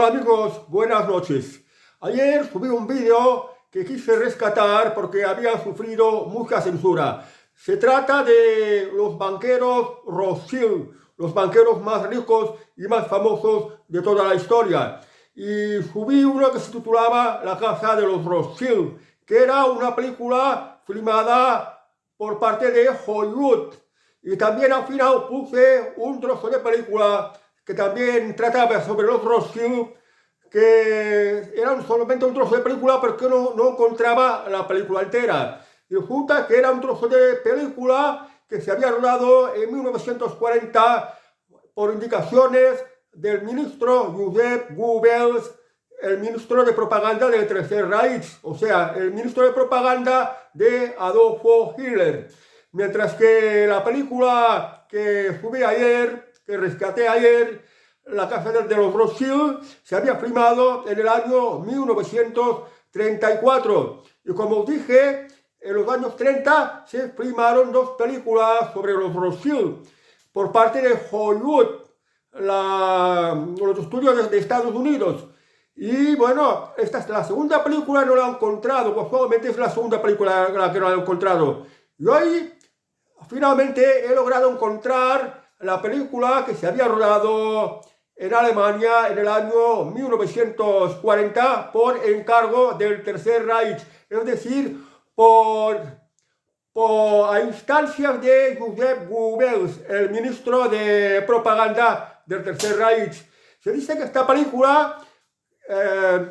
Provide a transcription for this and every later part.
amigos? Buenas noches. Ayer subí un vídeo que quise rescatar porque había sufrido mucha censura. Se trata de los banqueros Rothschild, los banqueros más ricos y más famosos de toda la historia. Y subí uno que se titulaba La Casa de los Rothschild, que era una película filmada por parte de Hollywood. Y también al final puse un trozo de película que también trataba sobre los Rothschild, que era solamente un trozo de película porque no encontraba la película entera. Y resulta que era un trozo de película que se había rodado en 1940 por indicaciones del ministro Joseph Goebbels, el ministro de propaganda del Tercer Reich, o sea, el ministro de propaganda de Adolfo Hitler. Mientras que la película que subí ayer, que rescaté ayer, La Casa de los Rothschild, se había filmado en el año 1934. Y como os dije, en los años 30 se filmaron dos películas sobre los Rothschild por parte de Hollywood, los estudios de Estados Unidos. Y bueno, esta es la segunda película, no la he encontrado, pues probablemente es la segunda película la que no la he encontrado. Y hoy finalmente he logrado encontrar la película que se había rodado en Alemania en el año 1940 por encargo del Tercer Reich, es decir, a instancias de Joseph Goebbels, el ministro de propaganda del Tercer Reich. Se dice que esta película,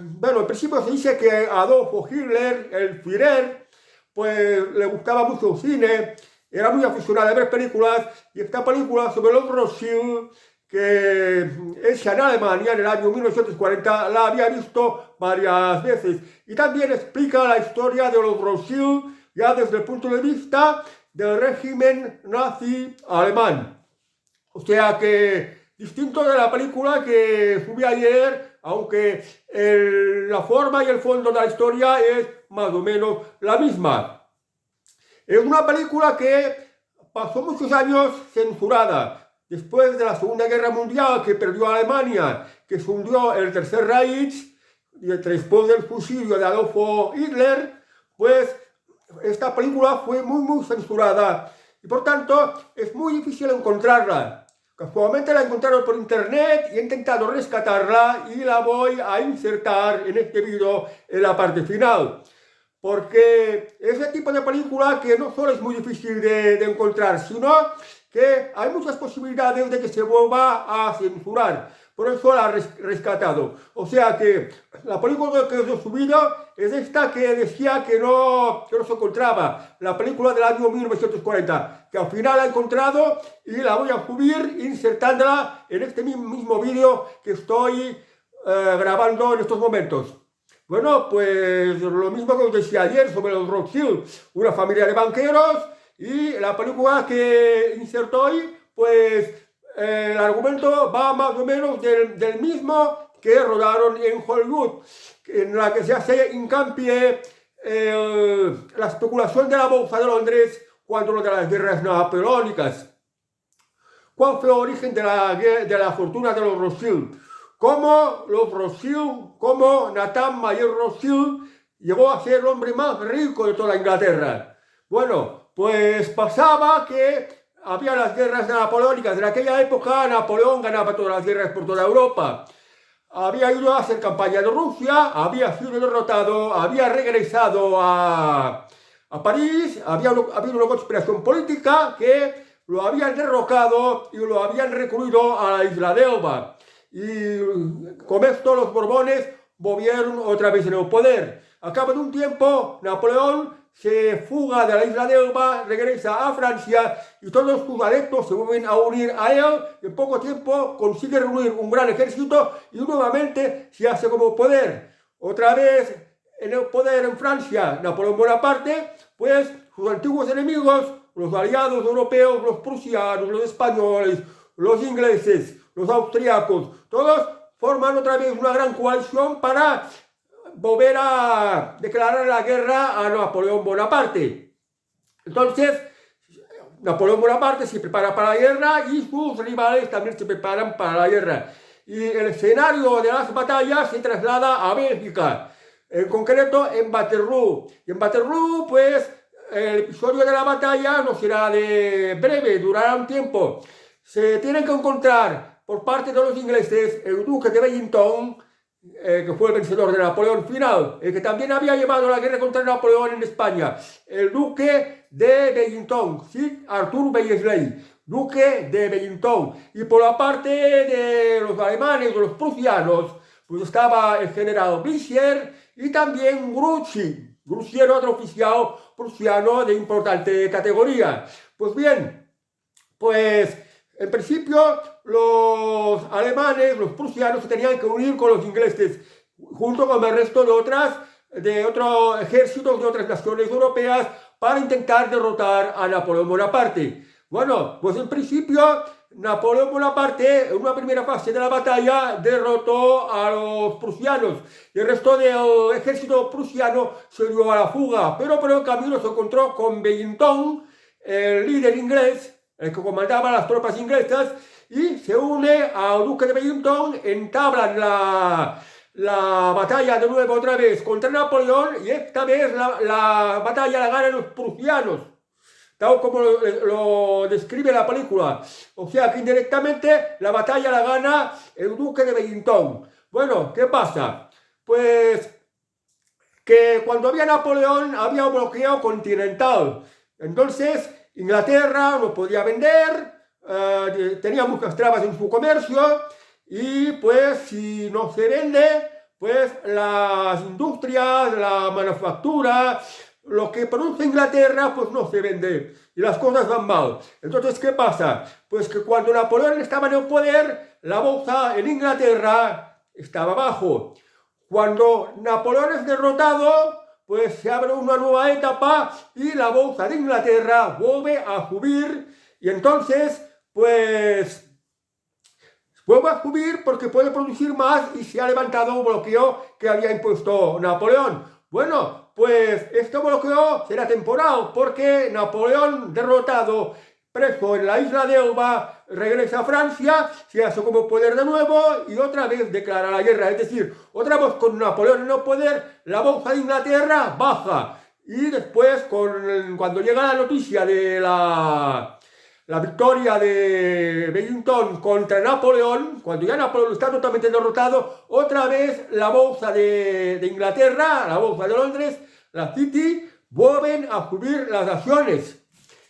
bueno, en principio se dice que a Adolfo Hitler, el Führer, pues le gustaba mucho el cine, era muy aficionado a ver películas, y esta película sobre los Rothschild, que hecha en Alemania en el año 1940, la había visto varias veces. Y también explica la historia de los Rothschild ya desde el punto de vista del régimen nazi alemán. O sea que, distinto de la película que subí ayer, aunque la forma y el fondo de la historia es más o menos la misma. Es una película que pasó muchos años censurada. Después de la Segunda Guerra Mundial, que perdió Alemania, que se hundió el Tercer Reich, y después del fusilio de Adolfo Hitler, pues esta película fue muy censurada. Y por tanto, es muy difícil encontrarla. Casualmente la encontraron por internet y he intentado rescatarla y la voy a insertar en este vídeo en la parte final. Porque es el tipo de película que no solo es muy difícil de encontrar, sino que hay muchas posibilidades de que se vuelva a censurar. Por eso la he rescatado. O sea que la película que os he subido es esta que decía que no se encontraba. La película del año 1940, que al final la he encontrado y la voy a subir insertándola en este mismo vídeo que estoy grabando en estos momentos. Bueno, pues lo mismo que os decía ayer sobre los Rothschild, una familia de banqueros, y la película que inserto hoy, pues el argumento va más o menos del mismo que rodaron en Hollywood, en la que se hace hincapié la especulación de la Bolsa de Londres cuando lo de las guerras napoleónicas. ¿Cuál fue el origen de la fortuna de los Rothschild? Cómo los Rothschild, como Nathan Mayer Rothschild, llegó a ser el hombre más rico de toda Inglaterra. Bueno, pues pasaba que había las guerras napoleónicas. En aquella época Napoleón ganaba todas las guerras por toda Europa. Había ido a hacer campaña en Rusia, había sido derrotado, había regresado a París, había habido una conspiración política que lo habían derrocado y lo habían recluido a la isla de Elba. Y con esto los Borbones volvieron otra vez en el poder. A cabo de un tiempo, Napoleón se fuga de la isla de Elba, regresa a Francia y todos sus adeptos se vuelven a unir a él. En poco tiempo consigue reunir un gran ejército y nuevamente se hace como poder. Otra vez en el poder en Francia, Napoleón Bonaparte, pues sus antiguos enemigos, los aliados europeos, los prusianos, los españoles, los ingleses, los austriacos, todos forman otra vez una gran coalición para volver a declarar la guerra a Napoleón Bonaparte. Entonces, Napoleón Bonaparte se prepara para la guerra y sus rivales también se preparan para la guerra. y el escenario de las batallas se traslada a Bélgica, en concreto en Waterloo. Y en Waterloo, pues, el episodio de la batalla no será de breve, durará un tiempo. Se tienen que encontrar por parte de los ingleses el duque de Wellington, que fue el vencedor de Napoleón final, el que también había llevado la guerra contra Napoleón en España, el duque de Wellington, ¿sí? Arthur Wellesley, duque de Wellington. Y por la parte de los alemanes, de los prusianos, pues estaba el general Blücher y también Grouchy. Grouchy era otro oficial prusiano de importante categoría. Pues bien, pues en principio los alemanes, los prusianos, se tenían que unir con los ingleses, junto con el resto de otros ejércitos de otras naciones europeas, para intentar derrotar a Napoleón Bonaparte. Bueno, pues en principio Napoleón Bonaparte, en una primera fase de la batalla, derrotó a los prusianos y el resto del ejército prusiano se dio a la fuga, pero por el camino se encontró con Wellington, el líder inglés, el que comandaba las tropas inglesas, y se une al duque de Wellington, entablan la batalla de nuevo otra vez contra Napoleón, y esta vez la batalla la ganan los prusianos, tal como lo describe la película. O sea que indirectamente la batalla la gana el duque de Wellington. Bueno, ¿qué pasa? Pues que cuando había Napoleón había un bloqueo continental. Entonces Inglaterra no podía vender, tenía muchas trabas en su comercio y pues si no se vende, pues las industrias, la manufactura, lo que produce Inglaterra, pues no se vende y las cosas van mal. Entonces, ¿qué pasa? Pues que cuando Napoleón estaba en el poder, la bolsa en Inglaterra estaba abajo. Cuando Napoleón es derrotado, pues se abre una nueva etapa y la bolsa de Inglaterra vuelve a subir y entonces, pues, vuelve a subir porque puede producir más y se ha levantado un bloqueo que había impuesto Napoleón. Bueno, pues este bloqueo será temporal porque Napoleón derrotado, preso en la isla de Elba, regresa a Francia, se hace como poder de nuevo y otra vez declara la guerra. Es decir, otra vez con Napoleón en el poder, la bolsa de Inglaterra baja. Y después, cuando llega la noticia de la victoria de Wellington contra Napoleón, cuando ya Napoleón está totalmente derrotado, otra vez la bolsa de Inglaterra, la bolsa de Londres, la City, vuelven a subir las acciones.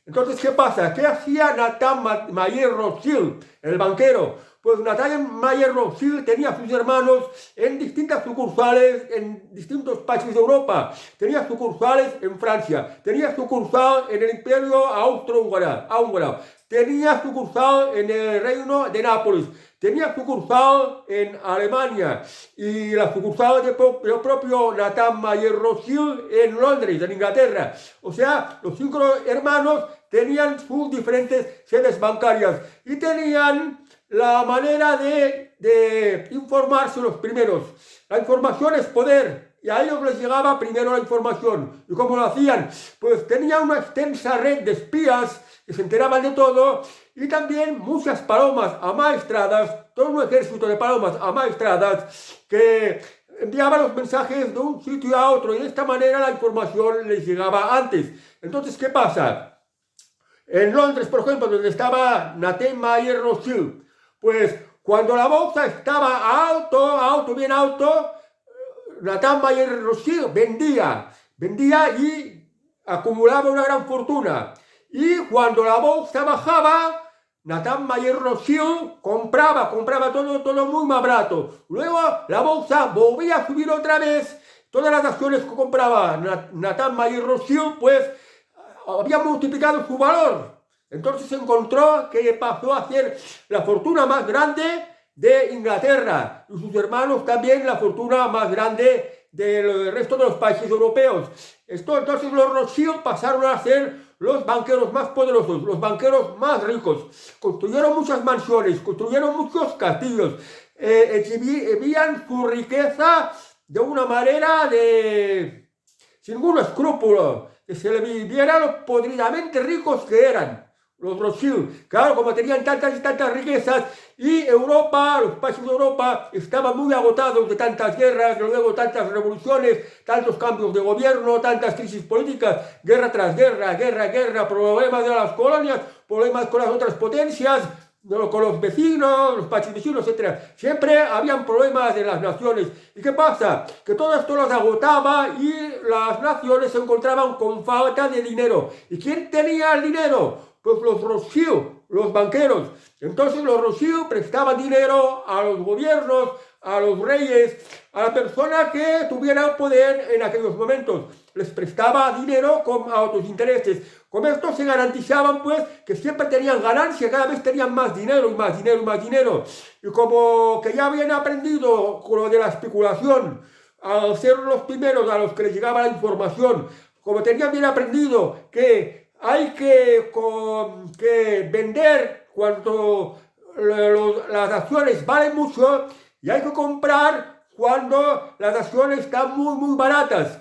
Entonces, ¿qué pasa? ¿Qué hacía Nathan Mayer Rothschild, el banquero? Pues Nathan Mayer Rothschild tenía sus hermanos en distintas sucursales en distintos países de Europa. Tenía sucursales en Francia, tenía sucursal en el Imperio Austrohúngaro, tenía sucursal en el Reino de Nápoles, tenía sucursal en Alemania y la sucursal del propio Nathan Mayer Rothschild en Londres, en Inglaterra. O sea, los 5 hermanos tenían sus diferentes sedes bancarias y tenían la manera de informarse los primeros. La información es poder y a ellos les llegaba primero la información. ¿Y cómo lo hacían? Pues tenían una extensa red de espías que se enteraban de todo y también muchas palomas amaestradas, todo un ejército de palomas amaestradas que enviaban los mensajes de un sitio a otro y de esta manera la información les llegaba antes. Entonces, ¿qué pasa? En Londres, por ejemplo, donde estaba Nathan Mayer Rothschild, pues cuando la bolsa estaba bien alto, Nathan Mayer Rothschild vendía y acumulaba una gran fortuna. Y cuando la bolsa bajaba, Nathan Mayer Rothschild compraba todo muy más barato. Luego la bolsa volvía a subir otra vez. Todas las acciones que compraba Nathan Mayer Rothschild, pues había multiplicado su valor. Entonces se encontró que pasó a ser la fortuna más grande de Inglaterra y sus hermanos también la fortuna más grande del resto de los países europeos. Entonces los Rothschild pasaron a ser los banqueros más poderosos, los banqueros más ricos. Construyeron muchas mansiones, construyeron muchos castillos, exhibían su riqueza de una manera sin ningún escrúpulo, que se le viviera lo podridamente ricos que eran. los Rothschild. Claro, como tenían tantas y tantas riquezas, y Europa, los países de Europa, estaban muy agotados de tantas guerras, luego tantas revoluciones, tantos cambios de gobierno, tantas crisis políticas, guerra tras guerra, guerra, problemas de las colonias, problemas con las otras potencias, con los vecinos, los países vecinos, etc. Siempre habían problemas de las naciones. ¿Y qué pasa? Que todo esto los agotaba y las naciones se encontraban con falta de dinero. ¿Y quién tenía el dinero? Pues los Rothschild, los banqueros. Entonces los Rothschild prestaban dinero a los gobiernos, a los reyes, a la persona que tuviera poder en aquellos momentos. Les prestaba dinero con altos intereses. Con esto se garantizaban, pues, que siempre tenían ganancia, cada vez tenían más dinero y más dinero y más dinero. Y como que ya habían aprendido con lo de la especulación, al ser los primeros a los que les llegaba la información, como tenían bien aprendido que hay que vender cuando las acciones valen mucho y hay que comprar cuando las acciones están muy baratas.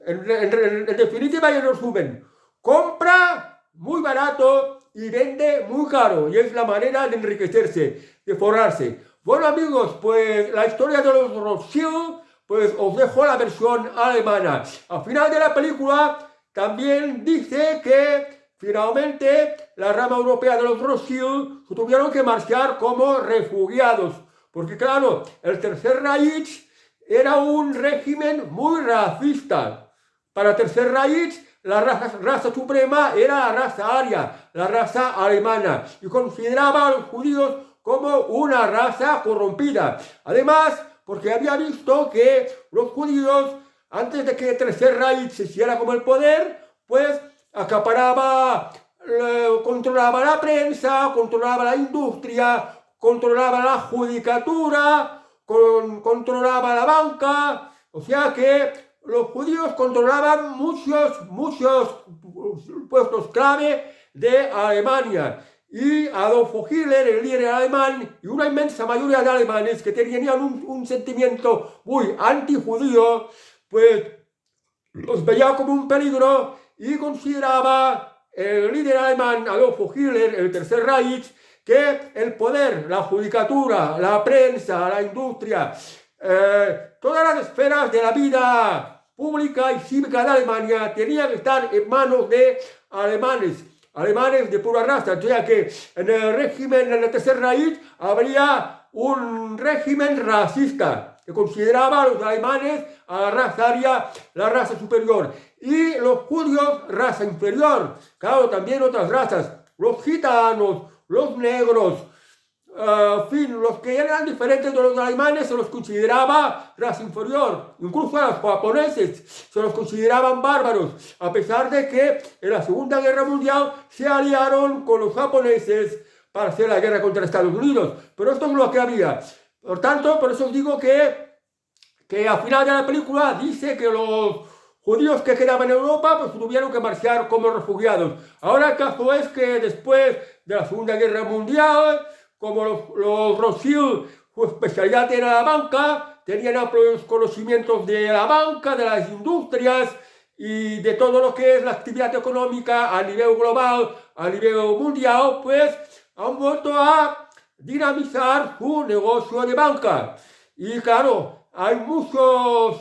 En definitiva y en resumen, compra muy barato y vende muy caro. Y es la manera de enriquecerse, de forrarse. Bueno amigos, pues la historia de los Rothschild, pues os dejo la versión alemana. Al final de la película también dice que finalmente la rama europea de los Rothschild tuvieron que marchar como refugiados. Porque claro, el Tercer Reich era un régimen muy racista. Para el Tercer Reich, la raza suprema era la raza aria, la raza alemana, y consideraba a los judíos como una raza corrompida. Además, porque había visto que los judíos, antes de que el Tercer Reich se hiciera como el poder, pues acaparaba, controlaba la prensa, controlaba la industria, controlaba la judicatura, controlaba la banca, o sea que los judíos controlaban muchos puestos clave de Alemania. Y Adolfo Hitler, el líder alemán, y una inmensa mayoría de alemanes que tenían un sentimiento muy antijudío, pues los veía como un peligro y consideraba el líder alemán, Adolfo Hitler, el Tercer Reich, que el poder, la judicatura, la prensa, la industria, todas las esferas de la vida pública y cívica de Alemania tenía que estar en manos de alemanes de pura raza. O sea que en el régimen, en el Tercer Reich, habría un régimen racista que consideraba a los alemanes, a la raza aria, la raza superior, y los judíos, raza inferior. Claro, también otras razas, los gitanos, los negros, en fin, los que eran diferentes de los alemanes se los consideraba raza inferior. Incluso a los japoneses se los consideraban bárbaros, a pesar de que en la Segunda Guerra Mundial se aliaron con los japoneses para hacer la guerra contra Estados Unidos. Pero esto es lo que había. Por tanto, por eso os digo que al final de la película dice que los judíos que quedaban en Europa pues tuvieron que marchar como refugiados. Ahora el caso es que después de la Segunda Guerra Mundial, como los Rothschild, su especialidad era la banca, tenían amplios conocimientos de la banca, de las industrias y de todo lo que es la actividad económica a nivel global, a nivel mundial, pues han vuelto a dinamizar su negocio de banca. Y claro, hay mucho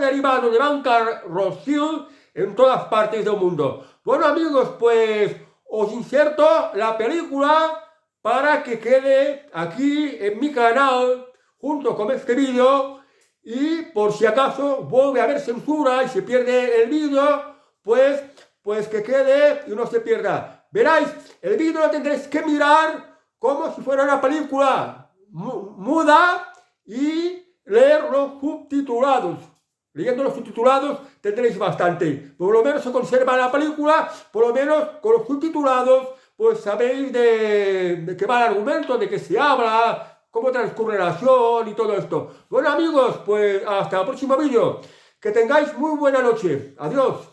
derivado de banca Rothschild en todas partes del mundo. Bueno amigos, pues os inserto la película para que quede aquí en mi canal junto con este vídeo, y por si acaso vuelve a haber censura y se pierde el vídeo, pues que quede y no se pierda. Veráis, el vídeo lo tendréis que mirar como si fuera una película muda y leer los subtitulados. Leyendo los subtitulados tendréis bastante. Por lo menos se conserva la película, por lo menos con los subtitulados, pues sabéis de qué va el argumento, de qué se habla, cómo transcurre la acción y todo esto. Bueno amigos, pues hasta el próximo vídeo. Que tengáis muy buena noche. Adiós.